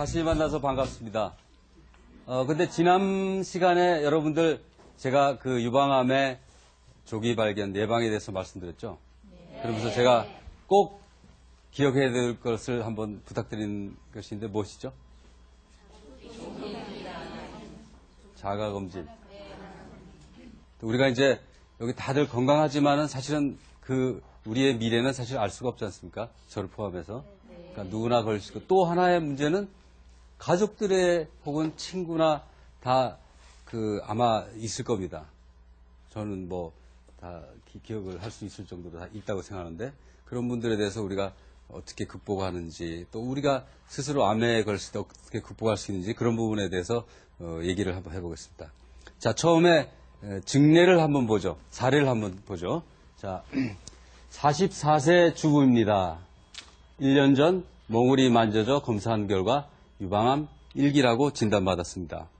다시 만나서 반갑습니다. 근데 지난 시간에 여러분들 제가 그 유방암의 조기 발견, 예방에 대해서 말씀드렸죠. 그러면서 제가 꼭 기억해야 될 것을 한번 부탁드린 것인데 무엇이죠? 자가검진. 우리가 이제 여기 다들 건강하지만은 사실은 우리의 미래는 사실 알 수가 없지 않습니까? 저를 포함해서. 그러니까 누구나 걸릴 수 있고, 또 하나의 문제는 가족들의 혹은 친구나 다 아마 있을 겁니다. 저는 뭐 다 기억을 할 수 있을 정도로 다 있다고 생각하는데, 그런 분들에 대해서 우리가 어떻게 극복하는지, 또 우리가 스스로 암에 걸렸을 때 어떻게 극복할 수 있는지, 그런 부분에 대해서 얘기를 한번 해보겠습니다. 자, 처음에 증례를 한번 보죠. 사례를 한번 보죠. 자, 44세 주부입니다. 1년 전 멍울이 만져져 검사한 결과 유방암 1기라고 진단받았습니다.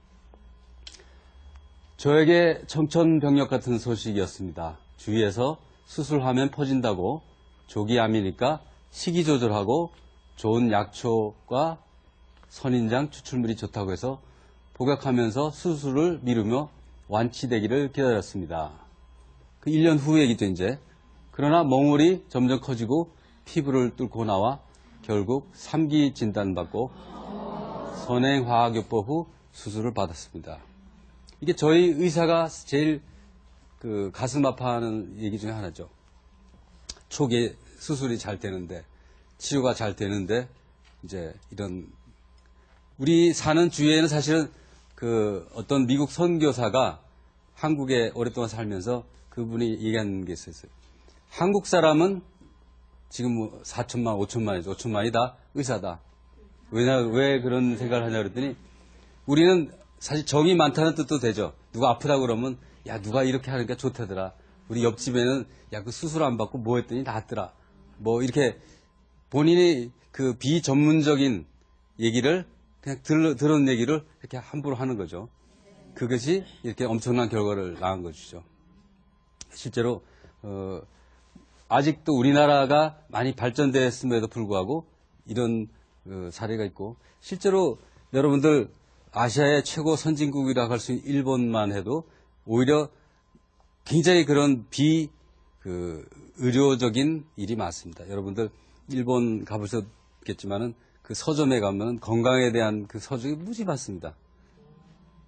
저에게 청천벽력 같은 소식이었습니다. 주위에서 수술하면 퍼진다고, 조기암이니까 식이 조절하고 좋은 약초가 선인장 추출물이 좋다고 해서 복약하면서 수술을 미루며 완치되기를 기다렸습니다. 그 1년 후 얘기죠, 이제. 그러나 멍울이 점점 커지고 피부를 뚫고 나와 결국 3기 진단받고 선행화학요법 후 수술을 받았습니다. 이게 저희 의사가 제일 가슴 아파하는 얘기 중에 하나죠. 초기에 수술이 잘 되는데, 치료가 잘 되는데, 이제 우리 사는 주위에는 사실은 어떤 미국 선교사가 한국에 오랫동안 살면서 그분이 얘기한 게 있었어요. 한국 사람은 지금 뭐 4천만, 5천만이죠. 5천만이 다 의사다. 왜 그런 생각을 하냐 그랬더니, 우리는 사실 정이 많다는 뜻도 되죠. 누가 아프다고 그러면, 야, 누가 이렇게 하니까 좋다더라. 우리 옆집에는, 야, 그 수술 안 받고 뭐 했더니 낫더라. 뭐 이렇게 본인이 그 비전문적인 얘기를 그냥 들은 얘기를 이렇게 함부로 하는 거죠. 그것이 이렇게 엄청난 결과를 낳은 것이죠. 실제로 아직도 우리나라가 많이 발전됐음에도 불구하고 이런 사례가 있고, 실제로 여러분들 아시아의 최고 선진국이라고 할 수 있는 일본만 해도 오히려 굉장히 그런 의료적인 일이 많습니다. 여러분들 일본 가보셨겠지만은 그 서점에 가면 건강에 대한 그 서적이 무지 많습니다.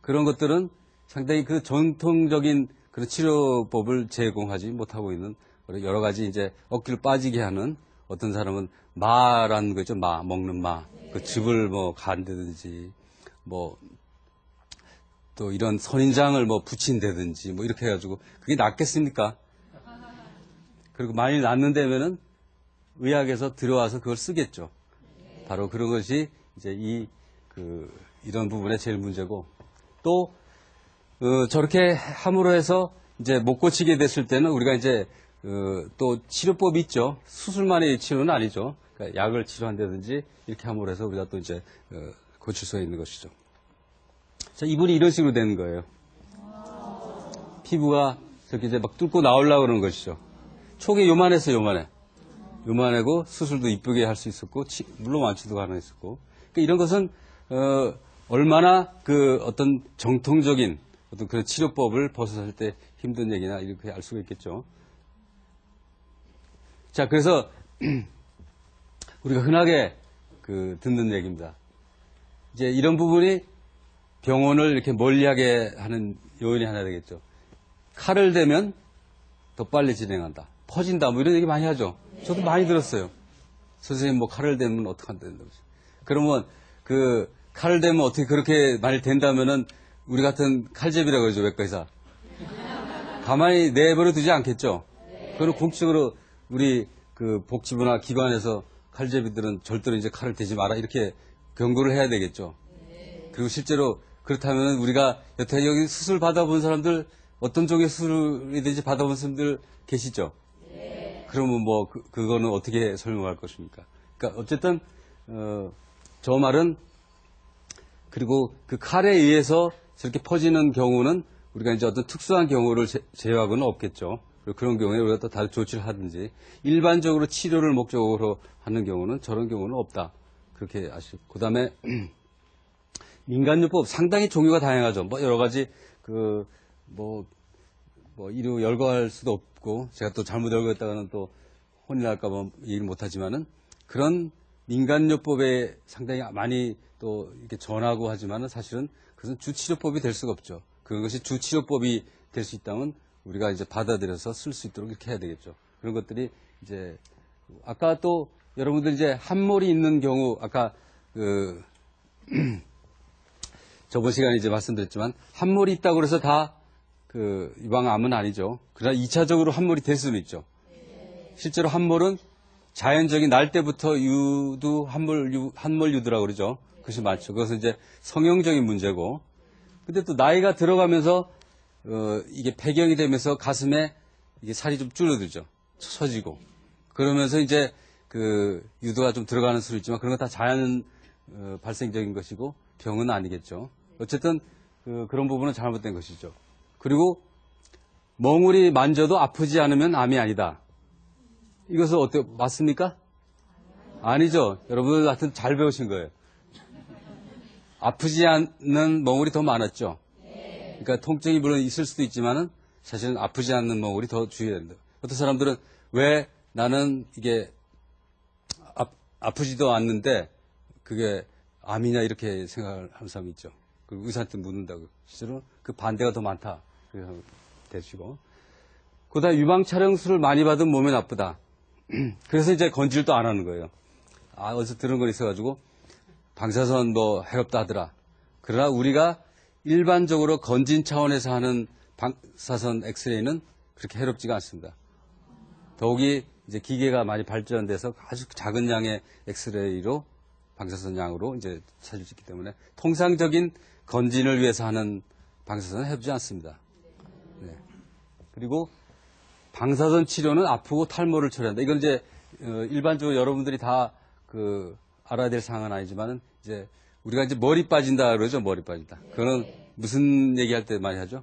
그런 것들은 상당히 그 전통적인 그런 치료법을 제공하지 못하고 있는 여러 가지 이제 억지로 빠지게 하는, 어떤 사람은 마라는 거죠. 먹는 마. 그 즙을 뭐 간다든지, 뭐 또 이런 선인장을 뭐 붙인다든지 뭐 이렇게 해가지고 그게 낫겠습니까? 그리고 많이 낫는 데면은 의학에서 들어와서 그걸 쓰겠죠. 바로 그런 것이 이제 이런 부분에 제일 문제고, 또 저렇게 함으로 해서 이제 못 고치게 됐을 때는 우리가 이제 또 치료법이 있죠. 수술만의 치료는 아니죠. 그러니까 약을 치료한다든지 이렇게 함으로 해서 우리가 또 이제 고칠 수 있는 것이죠. 자, 이분이 이런 식으로 되는 거예요. 피부가 저렇게 이제 막 뚫고 나오려고 그러는 것이죠. 초기 요만해서 요만하고 수술도 이쁘게 할 수 있었고, 물론 완치도 가능했었고. 그러니까 이런 것은 얼마나 어떤 정통적인 어떤 그런 치료법을 벗어날 때 힘든 얘기나 이렇게 알 수가 있겠죠. 자, 그래서 우리가 흔하게 듣는 얘기입니다. 이제 이런 부분이 병원을 이렇게 멀리하게 하는 요인이 하나 되겠죠. 칼을 대면 더 빨리 진행한다. 퍼진다. 뭐 이런 얘기 많이 하죠. 저도 많이 들었어요. 선생님 뭐 칼을 대면 어떡한다고. 그러면 칼을 대면 어떻게 그렇게 많이 된다면은 우리 같은 칼제비라고 그러죠. 외과의사. 가만히 내버려 두지 않겠죠. 그거는 공식적으로 우리 복지부나 기관에서 칼제비들은 절대로 이제 칼을 대지 마라 이렇게 경고를 해야 되겠죠. 그리고 실제로 그렇다면 우리가 여태 여기 수술 받아본 사람들, 어떤 쪽의 수술이든지 받아본 사람들 계시죠? 그러면 뭐 그거는 어떻게 설명할 것입니까? 그러니까 어쨌든 저 말은, 그리고 그 칼에 의해서 저렇게 퍼지는 경우는 우리가 이제 어떤 특수한 경우를 제외하고는 없겠죠. 그리고 그런 경우에 우리가 또 다른 조치를 하든지, 일반적으로 치료를 목적으로 하는 경우는 저런 경우는 없다. 그렇게 아시고. 그 다음에 민간요법 상당히 종류가 다양하죠. 뭐 여러 가지 이루 열거할 수도 없고 제가 또 잘못 열거했다가는 또 혼이 날까봐 얘기를 못하지만은 그런 민간요법에 상당히 많이 또 이렇게 전하고 하지만은 사실은 그것은 주치료법이 될 수가 없죠. 그것이 주치료법이 될 수 있다면 우리가 이제 받아들여서 쓸 수 있도록 이렇게 해야 되겠죠. 그런 것들이 이제 아까 또 여러분들 이제 함몰이 있는 경우 아까 저번 시간에 이제 말씀드렸지만 함몰이 있다고 해서 다 유방암은 아니죠. 그러나 2차적으로 함몰이 될 수는 있죠. 실제로 함몰은 자연적인 날 때부터 함몰 유두라고 그러죠. 그것이 많죠. 그것은 이제 성형적인 문제고. 근데 또 나이가 들어가면서 이게 폐경이 되면서 가슴에 이게 살이 좀 줄어들죠. 처지고. 그러면서 이제 유두가 좀 들어가는 수도 있지만 그런 건 다 자연 발생적인 것이고 병은 아니겠죠. 어쨌든 그런 부분은 잘못된 것이죠. 그리고 멍울이 만져도 아프지 않으면 암이 아니다. 이것은 맞습니까? 아니죠. 여러분들 하여튼 잘 배우신 거예요. 아프지 않는 멍울이 더 많았죠. 그러니까 통증이 물론 있을 수도 있지만은 사실은 아프지 않는 멍울이 더 주의해야 된다. 어떤 사람들은 왜 나는 이게 아프지도 않는데 그게 암이냐 이렇게 생각하는 사람이 있죠. 그리고 의사한테 묻는다고. 실제로 그 반대가 더 많다. 그래서 되시고. 그다음에 유방 촬영술을 많이 받으면 몸에 나쁘다. 그래서 이제 건질을 또 안 하는 거예요. 어디서 들은 건 있어가지고 방사선 해롭다 하더라. 그러나 우리가 일반적으로 건진 차원에서 하는 방사선 엑스레이는 그렇게 해롭지가 않습니다. 더욱이 이제 기계가 많이 발전돼서 아주 작은 양의 엑스레이로 방사선 양으로 이제 사진을 찍기 때문에 통상적인 건진을 위해서 하는 방사선은 해롭지 않습니다. 네. 그리고 방사선 치료는 아프고 탈모를 처리한다. 이건 이제 일반적으로 여러분들이 다 알아야 될 사항은 아니지만은 이제 우리가 이제 머리 빠진다 그러죠. 머리 빠진다. 그거는 무슨 얘기할 때 많이 하죠?